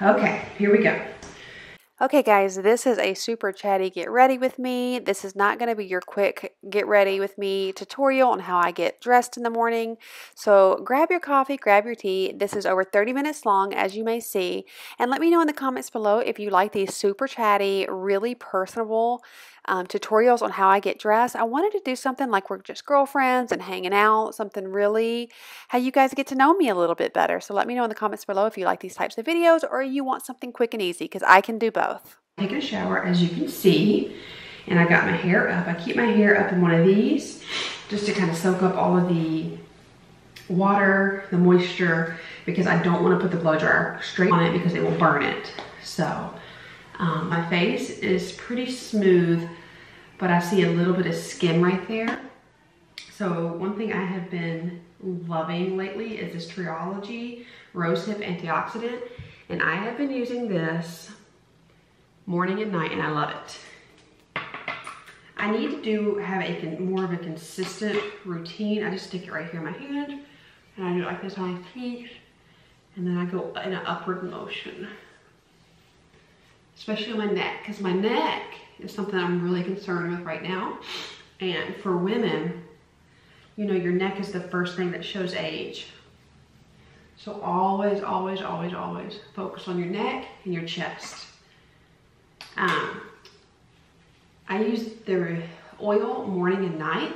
Okay, here we go. Okay guys, this is a super chatty get ready with me. This is not going to be your quick get ready with me tutorial on how I get dressed in the morning. So grab your coffee, grab your tea. This is over 30 minutes long, as you may see. And let me know in the comments below if you like these super chatty, really personable tutorials on how I get dressed. I wanted to do something like we're just girlfriends and hanging out, something really how you guys get to know me a little bit better. So let me know in the comments below if you like these types of videos or you want something quick and easy, because I can do both. Taking a shower, as you can see, and I got my hair up. I keep my hair up in one of these just to kind of soak up all of the water, the moisture, because I don't want to put the blow dryer straight on it because it will burn it. So my face is pretty smooth, but I see a little bit of skin right there. So one thing I have been loving lately is this Triology Rosehip Antioxidant, and I have been using this morning and night, and I love it. I need to have more of a consistent routine. I just stick it right here in my hand, and I do it like this on my teeth, and then I go in an upward motion, especially on my neck, because my neck is something I'm really concerned with right now. And for women, you know, your neck is the first thing that shows age. So always, always, always, always focus on your neck and your chest. I use the oil morning and night,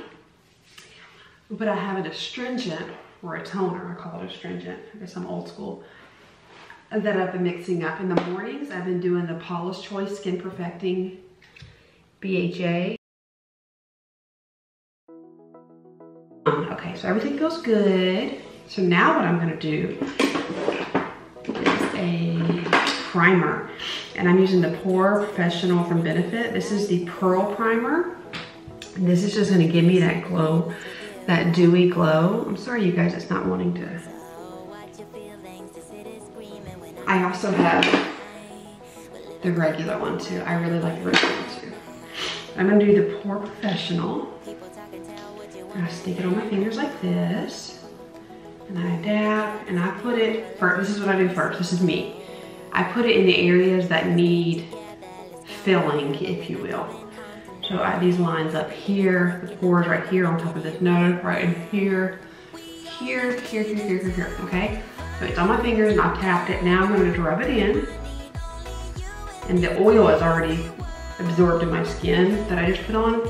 but I have an astringent or a toner. I call it astringent. I guess I'm old school. That I've been mixing up. In the mornings, I've been doing the Paula's Choice Skin Perfecting BHA. Okay, so everything feels good. So now what I'm gonna do is a primer. And I'm using the Purposeful from Benefit. This is the Pearl Primer. And this is just gonna give me that glow, that dewy glow. I'm sorry you guys, it's not wanting to. I also have the regular one too. I really like the regular one too. I'm gonna do the Purposeful. I stick it on my fingers like this, and I dab, and I put it first. This is what I do first. This is me. I put it in the areas that need filling, if you will. So I have these lines up here, the pores right here on top of this nose, right in here, here, here, here, here, here, here, okay? So it's on my fingers, and I've tapped it. Now I'm going to rub it in, and the oil is already absorbed in my skin that I just put on.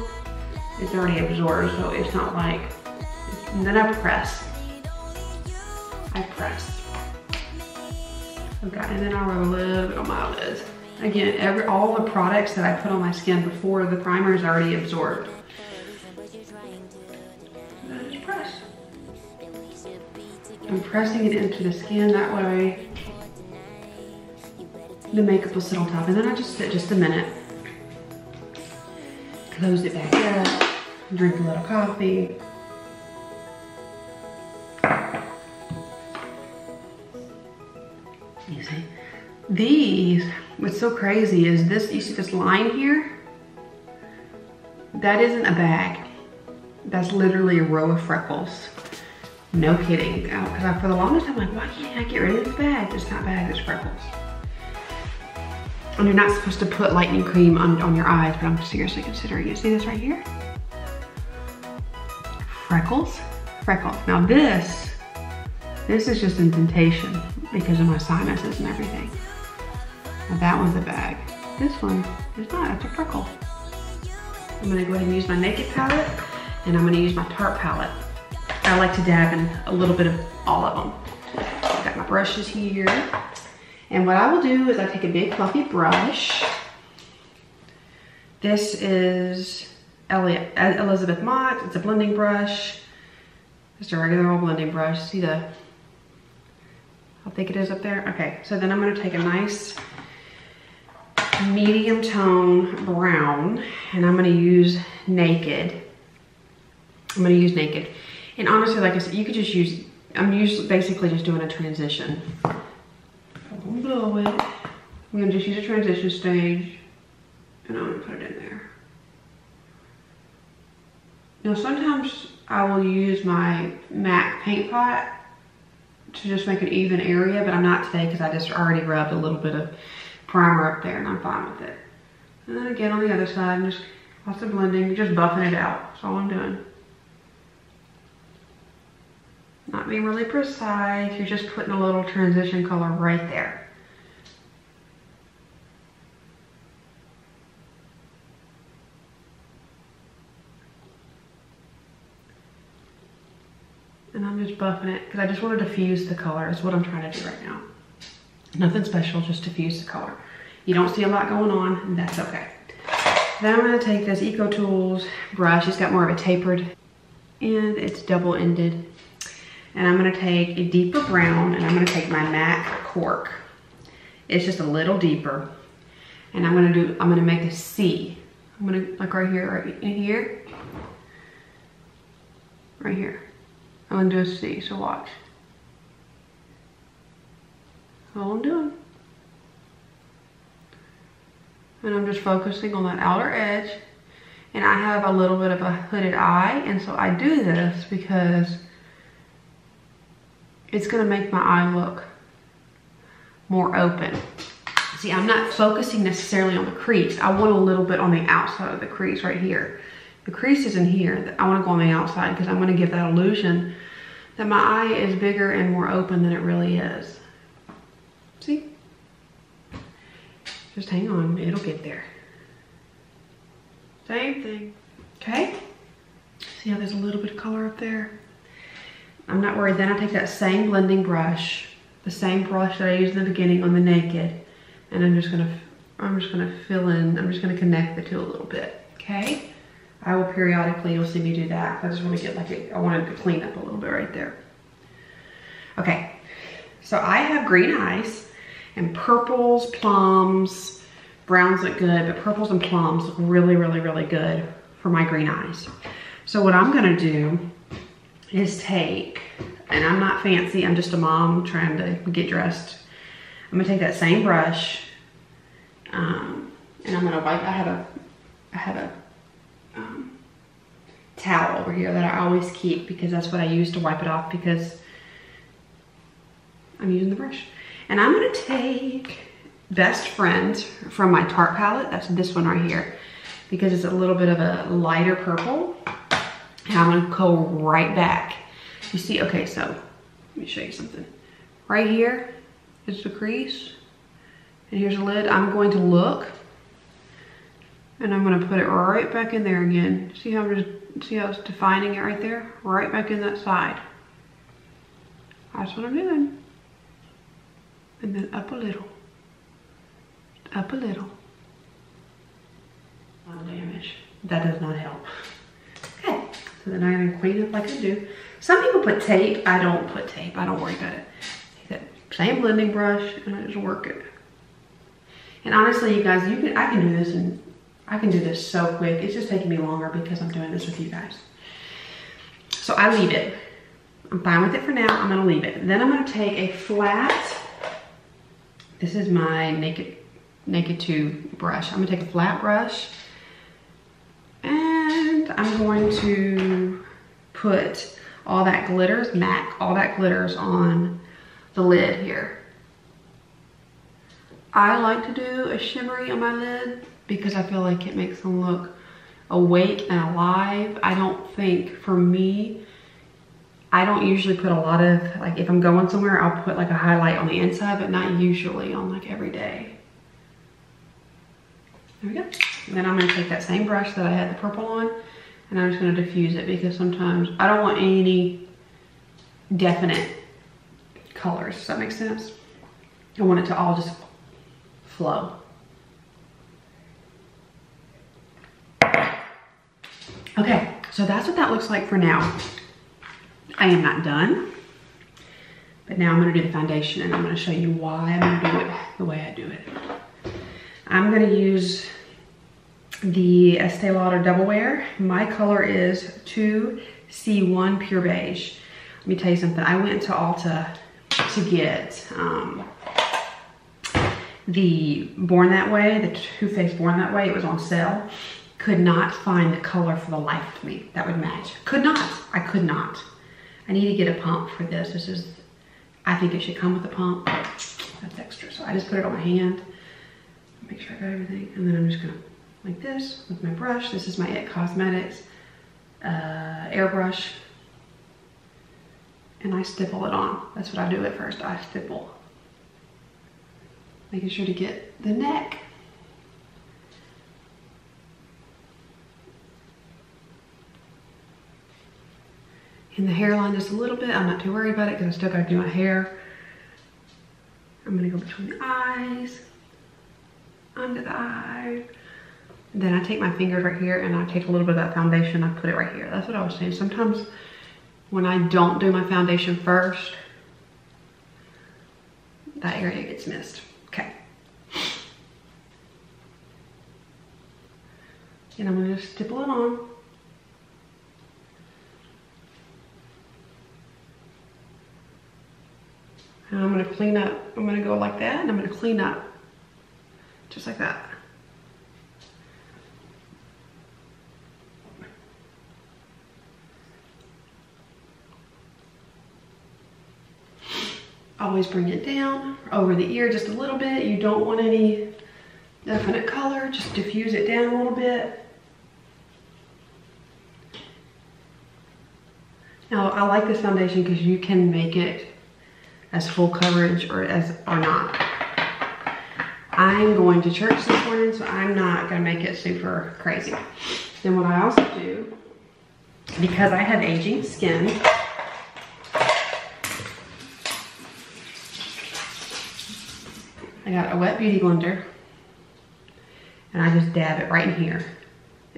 It's already absorbed, so it's not like, and then I press. Okay, and then I rub a little bit on my eyelids. Again, all the products that I put on my skin before the primer is already absorbed. And then I just press. I'm pressing it into the skin, that way the makeup will sit on top. And then I just sit just a minute. Close it back up, drink a little coffee. You see, these, what's so crazy is this, you see this line here? That isn't a bag. That's literally a row of freckles. No kidding. Because for the longest time, I'm like, why can't I get rid of this bag? It's not bags, it's freckles. And you're not supposed to put lightening cream on your eyes, but I'm seriously considering it. See this right here? Freckles, freckles. Now this is just indentation because of my sinuses and everything. Now that one's a bag. This one is not, it's a freckle. I'm gonna go ahead and use my Naked palette, and I'm gonna use my Tarte palette. I like to dab in a little bit of all of them. I've got my brushes here. And what I will do is I take a big fluffy brush. This is Elizabeth Mott. It's a blending brush. Just a regular old blending brush. See how thick it is up there? Okay, so then I'm gonna take a nice medium tone brown, and I'm gonna use Naked. And honestly, like I said, you could just use, I'm basically just doing a transition. I'm gonna blow it. I'm gonna just use a transition stage, and I'm gonna put it in there. Now sometimes I will use my MAC paint pot to just make an even area, but I'm not today because I just already rubbed a little bit of primer up there and I'm fine with it. And then again on the other side, I'm just lots of blending, just buffing it out. That's all I'm doing. Not being really precise, you're just putting a little transition color right there. And I'm just buffing it because I just want to diffuse the color is what I'm trying to do right now. Nothing special, just diffuse the color. You don't see a lot going on, and that's okay. Then I'm going to take this Eco Tools brush. It's got more of a tapered end. It's double-ended. And I'm going to take a deeper brown, and I'm going to take my MAC cork. It's just a little deeper. And I'm going to make a C. I'm going to, like right here, right in here. Right here. I'm going to do a C, so watch. That's all I'm doing. And I'm just focusing on that outer edge. And I have a little bit of a hooded eye, and so I do this because it's going to make my eye look more open. See, I'm not focusing necessarily on the crease. I want a little bit on the outside of the crease right here. The crease is in here. I want to go on the outside because I'm going to give that illusion that my eye is bigger and more open than it really is. See? Just hang on, it'll get there. Same thing, okay? See how there's a little bit of color up there? I'm not worried. Then I take that same blending brush, the same brush that I used in the beginning on the naked, and I'm just gonna fill in, I'm just gonna connect the two a little bit, okay? I will periodically, you'll see me do that. I just want to get like I wanted to clean up a little bit right there. Okay, so I have green eyes and purples, plums, browns look good, but purples and plums look really, really, really good for my green eyes. So what I'm gonna do is take, and I'm not fancy, I'm just a mom trying to get dressed. I'm gonna take that same brush, and I'm gonna wipe, I have a towel over here that I always keep because that's what I use to wipe it off because I'm using the brush. And I'm gonna take Best Friend from my Tarte palette. That's this one right here because it's a little bit of a lighter purple. And I'm gonna go right back. You see, okay, so let me show you something. Right here is the crease and here's the lid. I'm going to look and I'm gonna put it right back in there again. See how it's defining it right there? Right back in that side. That's what I'm doing. And then up a little. Up a little. A lot of damage. That does not help. Okay, so then I'm gonna clean it like I do. Some people put tape. I don't put tape. I don't worry about it. Take that same blending brush and I just work it. And honestly, you guys, I can do this and I can do this so quick. It's just taking me longer because I'm doing this with you guys. So I leave it. I'm fine with it for now. I'm gonna leave it. Then I'm gonna take a flat, this is my Naked 2 brush. I'm gonna take a flat brush and I'm going to put all that glitters, MAC, all that glitters on the lid here. I like to do a shimmery on my lid because I feel like it makes them look awake and alive. I don't think, for me, I don't usually put a lot of, like if I'm going somewhere, I'll put like a highlight on the inside, but not usually on like every day. There we go. And then I'm gonna take that same brush that I had the purple on and I'm just gonna diffuse it because sometimes I don't want any definite colors. Does that make sense? I want it to all just flow. Okay, so that's what that looks like for now. I am not done, but now I'm gonna do the foundation and I'm gonna show you why I'm gonna do it the way I do it. I'm gonna use the Estee Lauder Double Wear. My color is 2C1 Pure Beige. Let me tell you something. I went to Ulta to get the Born That Way, the Too Faced Born That Way. It was on sale. Could not find the color for the life of me that would match. Could not. I could not. I need to get a pump for this. This is I think it should come with a pump. That's extra. So I just put it on my hand. Make sure I got everything. And then I'm just gonna, like this, with my brush. This is my It Cosmetics airbrush. And I stipple it on. That's what I do at first. I stipple. Making sure to get the neck. And the hairline just a little bit. I'm not too worried about it because I still gotta do my hair. I'm gonna go between the eyes, under the eye. Then I take my fingers right here and I take a little bit of that foundation, I put it right here. That's what I was saying. Sometimes when I don't do my foundation first, that area gets missed. Okay. And I'm gonna just stipple it on. And I'm gonna clean up. I'm gonna go like that and I'm gonna clean up. Just like that. Always bring it down over the ear just a little bit. You don't want any definite color. Just diffuse it down a little bit. Now I like this foundation because you can make it as full coverage or not. I'm going to church this morning, so I'm not gonna make it super crazy. Then what I also do, because I have aging skin, I got a wet beauty blender and I just dab it right in here.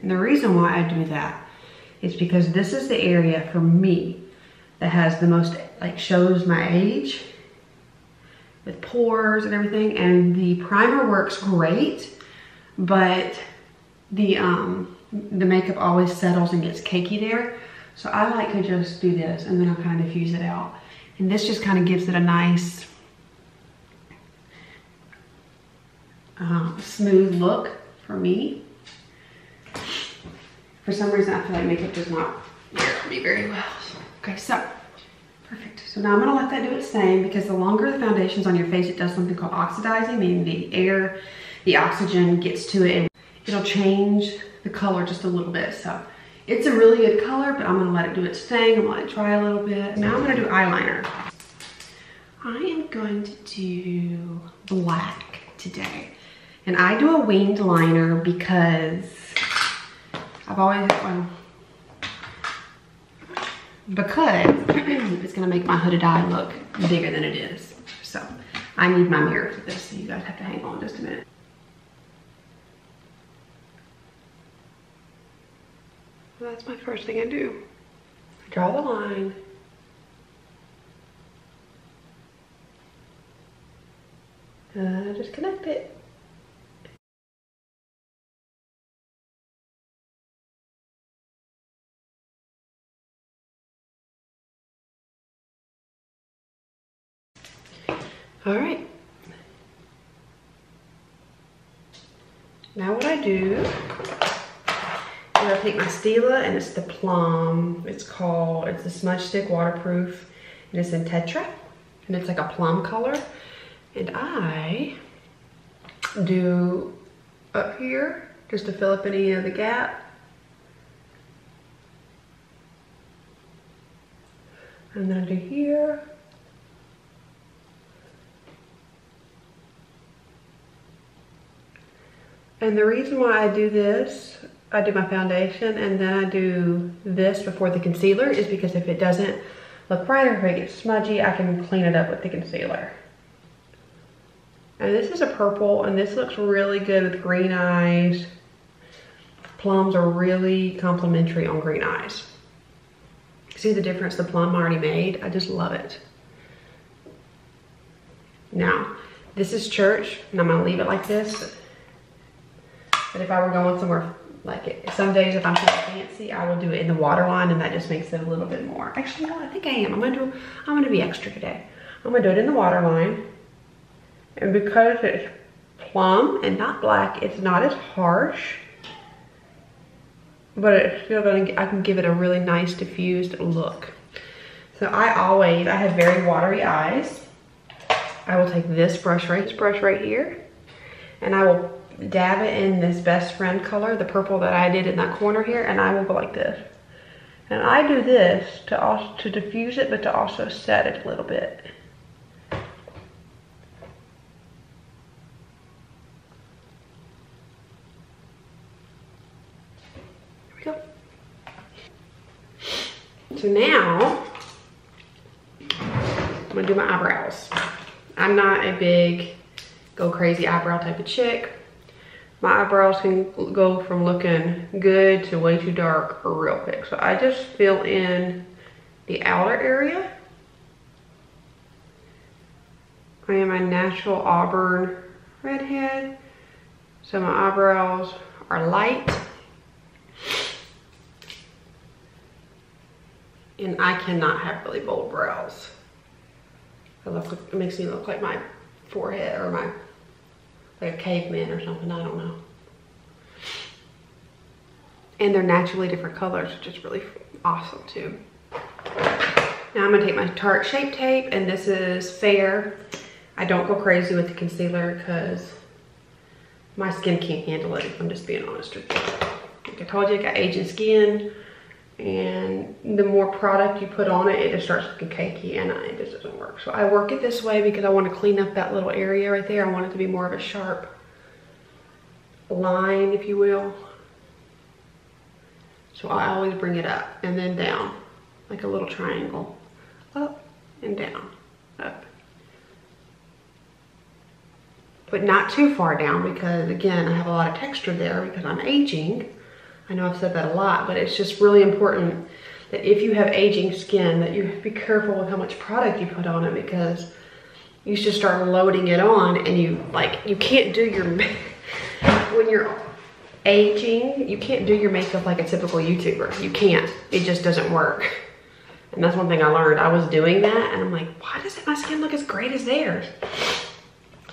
And the reason why I do that is because this is the area for me that has the most, like, shows my age with pores and everything. And the primer works great, but the makeup always settles and gets cakey there. So I like to just do this and then I'll kind of diffuse it out. And this just kind of gives it a nice smooth look for me. For some reason, I feel like makeup does not wear on me very well. Okay, so perfect. So now I'm gonna let that do its thing because the longer the foundation's on your face, it does something called oxidizing, meaning the air, the oxygen gets to it and it'll change the color just a little bit. So it's a really good color, but I'm gonna let it do its thing. I'm gonna let it dry a little bit. Now I'm gonna do eyeliner. I am going to do black today. And I do a winged liner because I've always, well, because it's gonna make my hooded eye look bigger than it is. So I need my mirror for this, so you guys have to hang on just a minute. So that's my first thing I do. I draw the line. And I just connect it. All right. Now what I do is I take my Stila and it's the plum. It's a smudge stick waterproof and it's in Tetra and it's like a plum color. And I do up here just to fill up any of the gap. And then I do here. And the reason why I do this, I do my foundation and then I do this before the concealer is because if it doesn't look right or if it gets smudgy, I can clean it up with the concealer. And this is a purple and this looks really good with green eyes. Plums are really complimentary on green eyes. See the difference the plum already made? I just love it. Now, this is church and I'm gonna leave it like this. But if I were going somewhere, like some days if I'm feeling fancy, I will do it in the waterline and that just makes it a little bit more. Actually, no, I think I am. I'm gonna be extra today. I'm gonna do it in the waterline. And because it's plum and not black, it's not as harsh. But it's still I can give it a really nice diffused look. So I have very watery eyes. I will take this brush right here, and I will dab it in this best friend color, the purple that I did in that corner here, and I will go like this. And I do this to diffuse it, but to also set it a little bit. Here we go. So now, I'm gonna do my eyebrows. I'm not a big go crazy eyebrow type of chick. My eyebrows can go from looking good to way too dark real quick. So I just fill in the outer area. I am a natural auburn redhead, so my eyebrows are light. And I cannot have really bold brows. It makes me look like my forehead or like a caveman or something, I don't know. And they're naturally different colors, which is really awesome too. Now I'm gonna take my Tarte Shape Tape, and this is Fair. I don't go crazy with the concealer because my skin can't handle it, if I'm just being honest with you. Like I told you, I got aging skin, and the more product you put on it, it just starts looking cakey, and it just doesn't work. So I work it this way because I want to clean up that little area right there. I want it to be more of a sharp line, if you will. So I always bring it up and then down, like a little triangle. Up and down, up. But not too far down, because again, I have a lot of texture there because I'm aging. I know I've said that a lot, but it's just really important that if you have aging skin, that you be careful with how much product you put on it, because you should start loading it on, and you can't do your, when you're aging, you can't do your makeup like a typical YouTuber. You can't, it just doesn't work. And that's one thing I learned. I was doing that, and I'm like, why doesn't my skin look as great as theirs?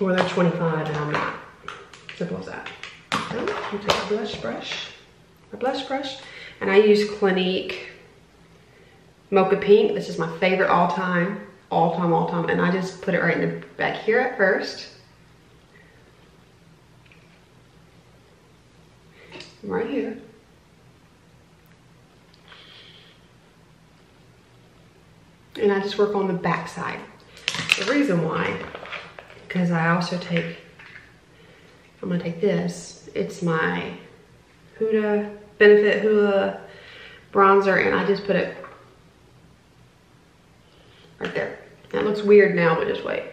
Well, they're 25 and I'm not. Simple as that. So, I'm gonna take a blush brush, and I use Clinique Mocha Pink. This is my favorite all time, and I just put it right in the back here at first. Right here. And I just work on the back side. The reason why, because I also take, I'm gonna take this, it's my Benefit Hoola bronzer, and I just put it right there. That looks weird now, but just wait.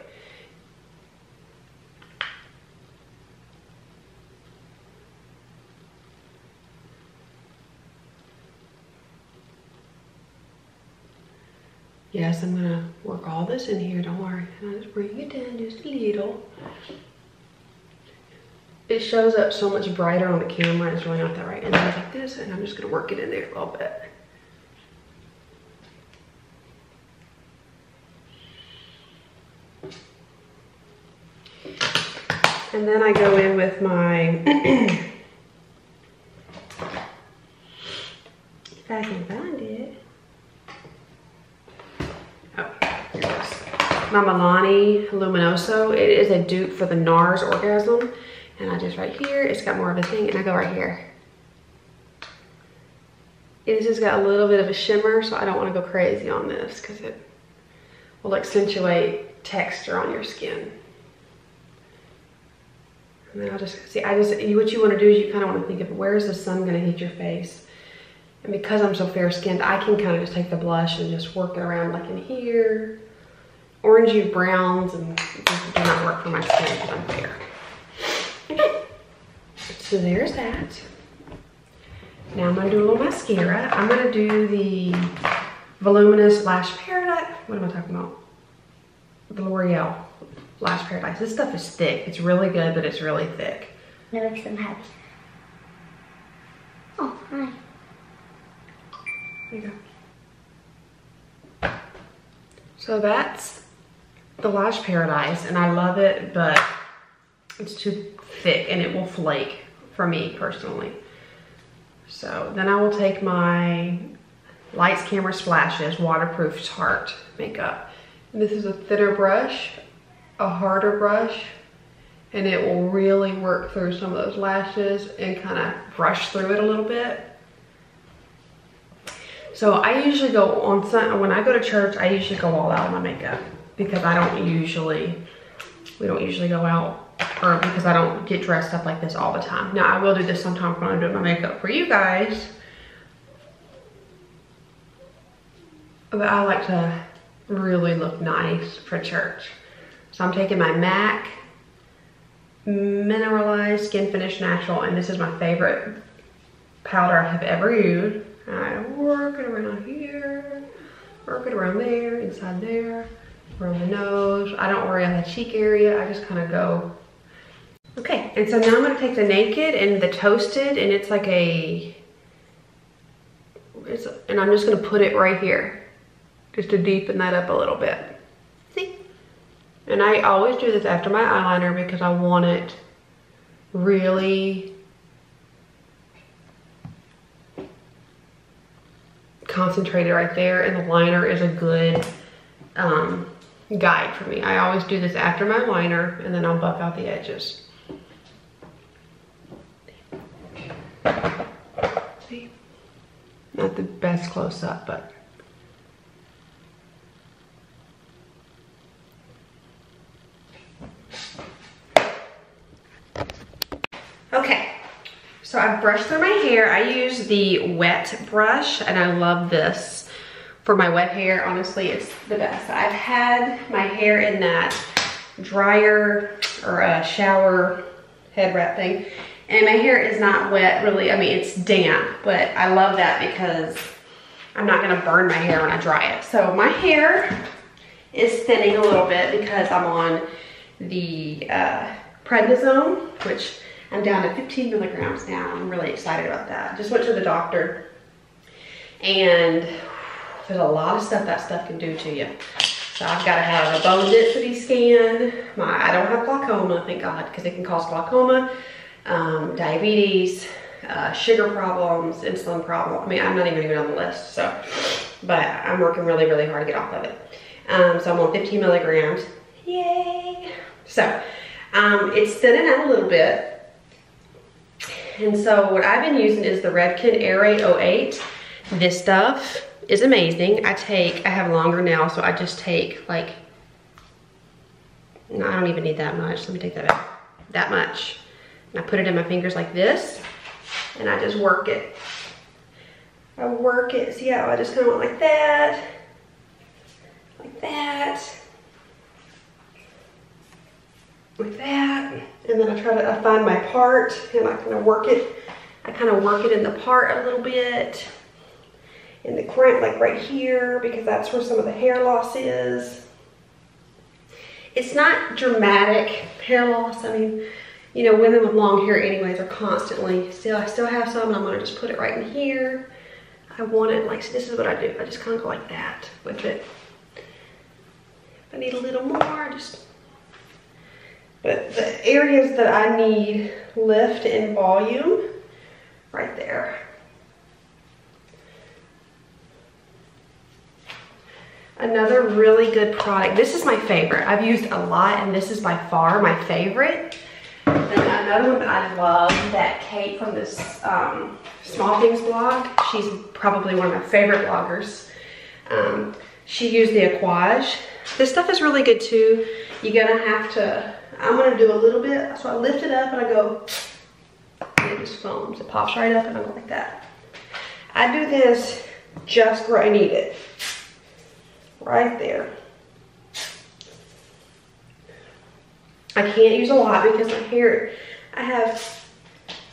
Yes, I'm gonna work all this in here, don't worry. And I'll just bring it down just a little. It shows up so much brighter on the camera, it's really not that right. And then I take this, and I'm just gonna work it in there a little bit. And then I go in with my, if I can find it. Oh, here it is. My Milani Luminoso. It is a dupe for the NARS Orgasm. And I just right here, it's got more of a thing, and I go right here. It's just got a little bit of a shimmer, so I don't want to go crazy on this because it will accentuate texture on your skin. And then I'll just, see, what you want to do is you kind of want to think of where is the sun going to hit your face. And because I'm so fair skinned, I can kind of just take the blush and just work it around like in here. Orangey browns, and it just do not work for my skin because I'm fair. Okay, so there's that. Now I'm gonna do a little mascara. I'm gonna do the Voluminous Lash Paradise. What am I talking about? The L'Oreal Lash Paradise. This stuff is thick. It's really good, but it's really thick. That makes them happy. Oh, hi. There you go. So that's the Lash Paradise, and I love it, but it's too thick and it will flake for me personally. So then I will take my Lights, Camera, Splashes Waterproof Tarte makeup. And this is a thinner brush, a harder brush, and it will really work through some of those lashes and kind of brush through it a little bit. So I usually go on when I go to church, I usually go all out on my makeup because we don't usually go out, or because I don't get dressed up like this all the time. Now I will do this sometimes when I'm doing my makeup for you guys, but I like to really look nice for church. So I'm taking my MAC Mineralized Skin Finish Natural, and this is my favorite powder I have ever used. I work it around here, work it around there, inside there, around the nose. I don't worry on the cheek area, I just kind of go. Okay, and so now I'm gonna take the Naked and the Toasted, and it's like and I'm just gonna put it right here, just to deepen that up a little bit. See? And I always do this after my eyeliner because I want it really concentrated right there, and the liner is a good guide for me. I always do this after my liner, and then I'll buff out the edges. See? Not the best close up, but okay. So I've brushed through my hair. I use the wet brush, and I love this for my wet hair. Honestly, it's the best. I've had my hair in that dryer or a shower head wrap thing, and my hair is not wet really. I mean, it's damp, but I love that because I'm not gonna burn my hair when I dry it. So my hair is thinning a little bit because I'm on the prednisone, which I'm down to 15 milligrams now. I'm really excited about that. Just went to the doctor, and there's a lot of stuff that stuff can do to you. So I've got to have a bone density scan. I don't have glaucoma, thank God, because it can cause glaucoma, diabetes, sugar problems, insulin problems. I mean, I'm not even on the list, so, but I'm working really, really hard to get off of it. So I'm on 15 milligrams. Yay! So it's thinning out a little bit. And so what I've been using is the Redken Aerate 08. This stuff is amazing. I have longer nails, so I just take like, no, I don't even need that much. Let me take that out. That much. And I put it in my fingers like this, and I just work it. I work it, see how I just kind of went like that, like that, like that. And then I find my part, and I kind of work it. I kind of work it in the part a little bit, in the crimp, like right here, because that's where some of the hair loss is. It's not dramatic hair loss. I mean, you know, women with long hair anyways are constantly, I still have some, and I'm gonna just put it right in here. I want it like, so this is what I do. I just kind of go like that with it. If I need a little more, but the areas that I need lift and volume, right there. Another really good product. This is my favorite. I've used a lot, and this is by far my favorite. And another one that I love, that Kate from this Small Things blog, she's probably one of my favorite bloggers. She used the Aquage. This stuff is really good too. You're gonna have to, I'm gonna do a little bit, so I lift it up and I go, and it just foams. It pops right up and I go like that. I do this just where I need it. Right there. I can't use a lot because my hair, I have,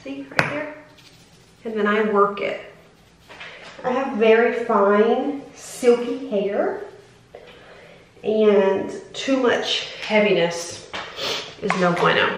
see right there? And then I work it. I have very fine, silky hair, and too much heaviness is no bueno.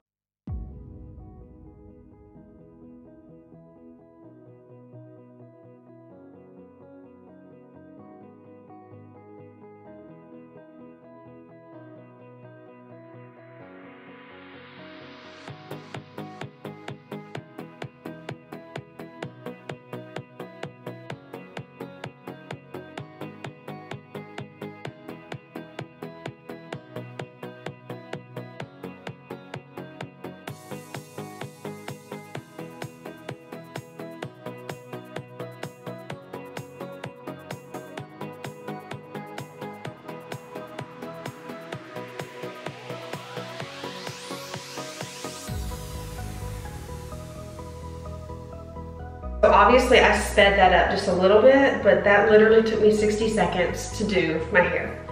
So obviously I sped that up just a little bit, but that literally took me 60 seconds to do my hair.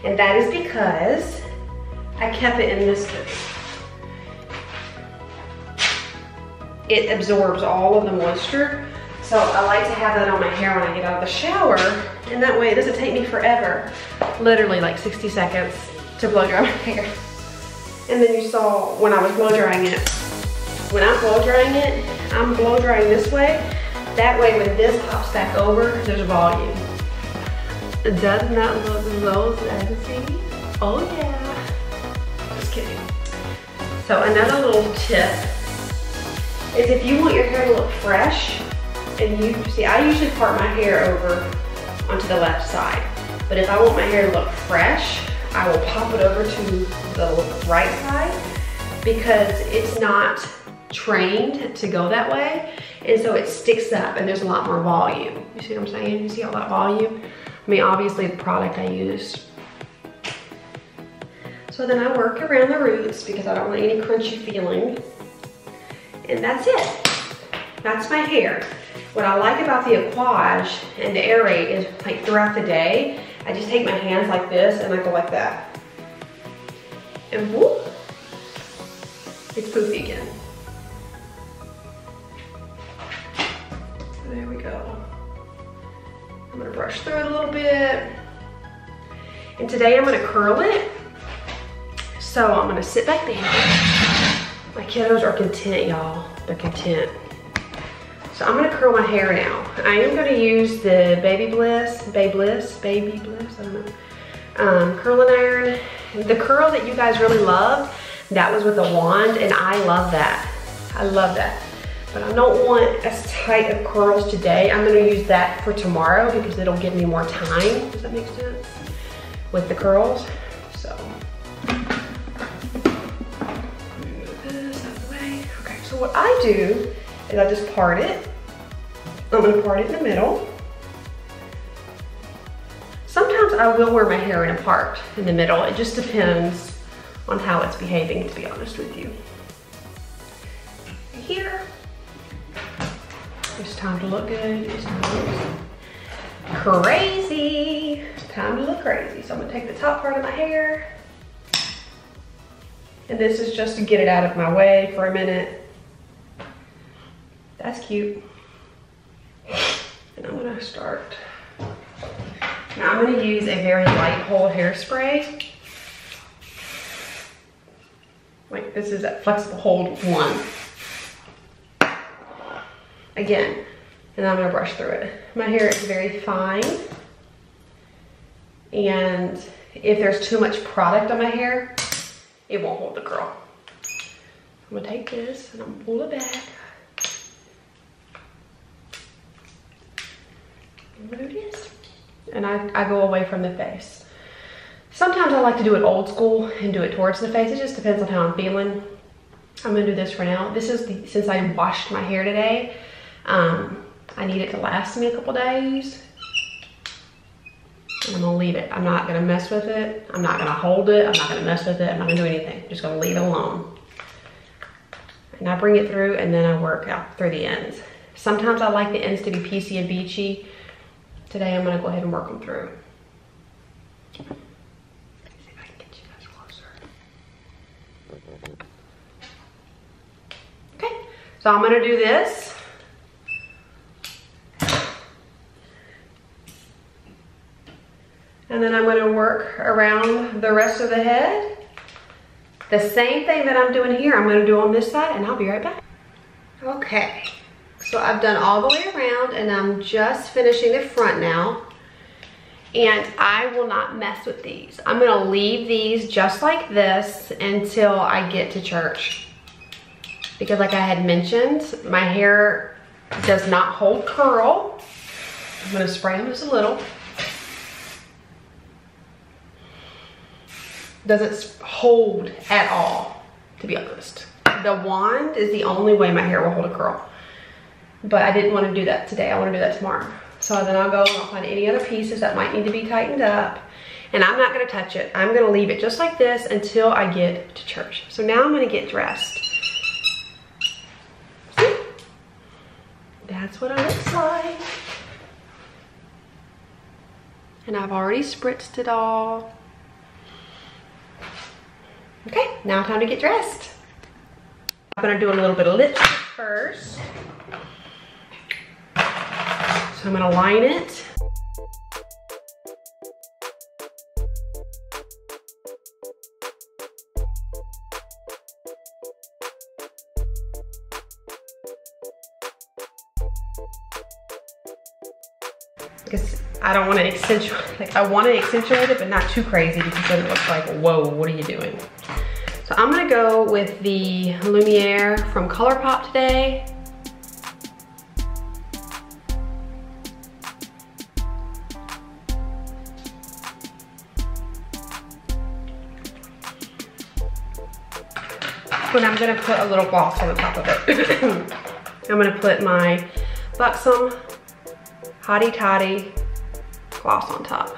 And that is because I kept it in this booth. It absorbs all of the moisture. So I like to have that on my hair when I get out of the shower, and that way it doesn't take me forever, literally like 60 seconds to blow dry my hair. And then you saw when I was blow drying it, when I'm blow drying it, I'm blow drying this way. That way when this pops back over, there's volume. Doesn't that look so sexy? Oh yeah. Just kidding. So another little tip is if you want your hair to look fresh, and you see, I usually part my hair over onto the left side. But if I want my hair to look fresh, I will pop it over to the right side because it's not trained to go that way. And so it sticks up and there's a lot more volume. You see what I'm saying? You see all that volume? I mean, obviously the product I used. So then I work around the roots because I don't want any crunchy feeling. And that's it. That's my hair. What I like about the aquage and the aerate is like throughout the day, I just take my hands like this and I go like that. And whoop, it's poofy again. There we go. I'm gonna brush through it a little bit. And today I'm gonna curl it. So I'm gonna sit back down. My kiddos are content, y'all. They're content. So I'm gonna curl my hair now. I am gonna use the Baby Bliss, I don't know, curling iron. The curl that you guys really loved, that was with a wand, and I love that. I love that. But I don't want as tight of curls today. I'm gonna use that for tomorrow because it'll give me more time. Does that make sense? With the curls, so. Move this out of the way. Okay, so what I do is I just part it. I'm gonna part it in the middle. Sometimes I will wear my hair in a part in the middle. It just depends on how it's behaving, to be honest with you. Here, it's time to look good. It's time to look crazy. It's time to look crazy. So I'm gonna take the top part of my hair, and this is just to get it out of my way for a minute. That's cute. And I'm gonna start. Now I'm gonna use a very light hold hairspray. Like this is a flexible hold one. Again, and I'm gonna brush through it. My hair is very fine. And if there's too much product on my hair, it won't hold the curl. I'm gonna take this and I'm gonna pull it back. There it is. And I go away from the face. Sometimes I like to do it old school and do it towards the face. It just depends on how I'm feeling. I'm gonna do this for now. This is since I washed my hair today, I need it to last me a couple days. And I'm gonna leave it. I'm not gonna mess with it. I'm not gonna hold it. I'm not gonna mess with it. I'm not gonna do anything. I'm just gonna leave it alone. And I bring it through and then I work out through the ends. Sometimes I like the ends to be piecey and beachy. Today I'm gonna go ahead and work them through. Let me see if I can get you guys closer. Okay, so I'm gonna do this. And then I'm gonna work around the rest of the head. The same thing that I'm doing here, I'm gonna do on this side, and I'll be right back. Okay. So I've done all the way around and I'm just finishing the front now. And I will not mess with these. I'm gonna leave these just like this until I get to church. Because like I had mentioned, my hair does not hold curl. I'm gonna spray them just a little. Doesn't hold at all, to be honest. The wand is the only way my hair will hold a curl. But I didn't want to do that today. I want to do that tomorrow. So then I'll go and I'll find any other pieces that might need to be tightened up. And I'm not going to touch it. I'm going to leave it just like this until I get to church. So now I'm going to get dressed. See? that's what it looks like. And I've already spritzed it all. Okay, now time to get dressed. I'm gonna do a little bit of lipstick first. So I'm gonna line it. Because I don't want to accentuate, like I want to accentuate it, but not too crazy because then it looks like, whoa, what are you doing? So I'm gonna go with the Lumiere from ColourPop today. And I'm gonna put a little gloss on the top of it. I'm gonna put my Buxom Hottie Toddy gloss on top.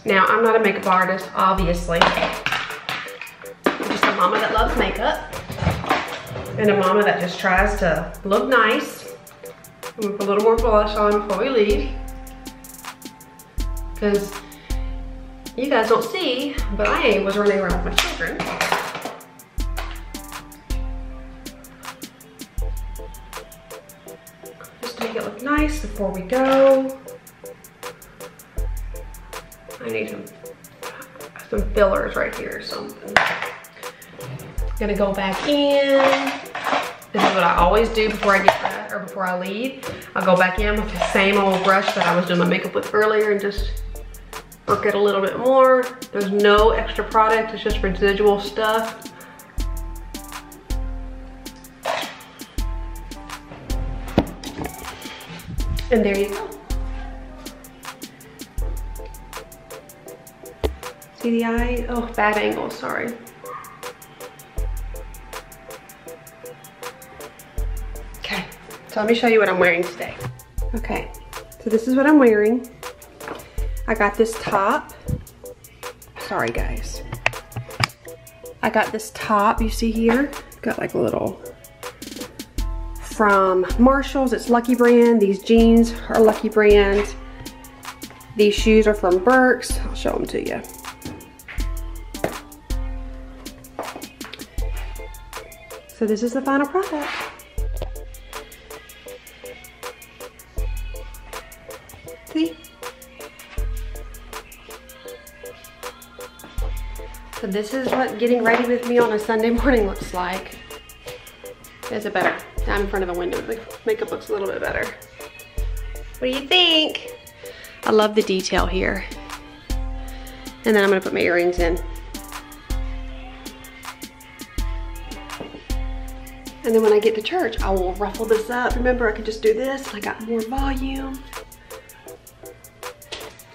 Now, I'm not a makeup artist, obviously. I'm just a mama that loves makeup. And a mama that just tries to look nice. I'm gonna put a little more blush on before we leave. Because you guys don't see, but I was running around with my children. Make it look nice before we go. I need some fillers right here or something. Gonna go back in. This is what I always do before I get dressed or before I leave. I'll go back in with the same old brush that I was doing my makeup with earlier and just work it a little bit more. There's no extra product, it's just residual stuff. And there you go. See the eye? Oh, bad angle, sorry. Okay, so let me show you what I'm wearing today. Okay, so this is what I'm wearing. I got this top. Sorry guys. I got this top, you see here? Got like a little, from Marshalls, it's Lucky Brand. These jeans are Lucky Brand. These shoes are from Burke's. I'll show them to you. So this is the final product. See? So this is what getting ready with me on a Sunday morning looks like. Is it better? I'm in front of a window, the makeup looks a little bit better. What do you think? I love the detail here. And then I'm gonna put my earrings in. And then when I get to church, I will ruffle this up. Remember, I could just do this and I got more volume.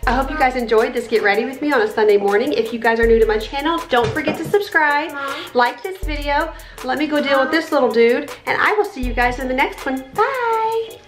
I hope you guys enjoyed this Get Ready With Me on a Sunday morning. If you guys are new to my channel, don't forget to subscribe, like this video, let me go deal with this little dude, and I will see you guys in the next one. Bye!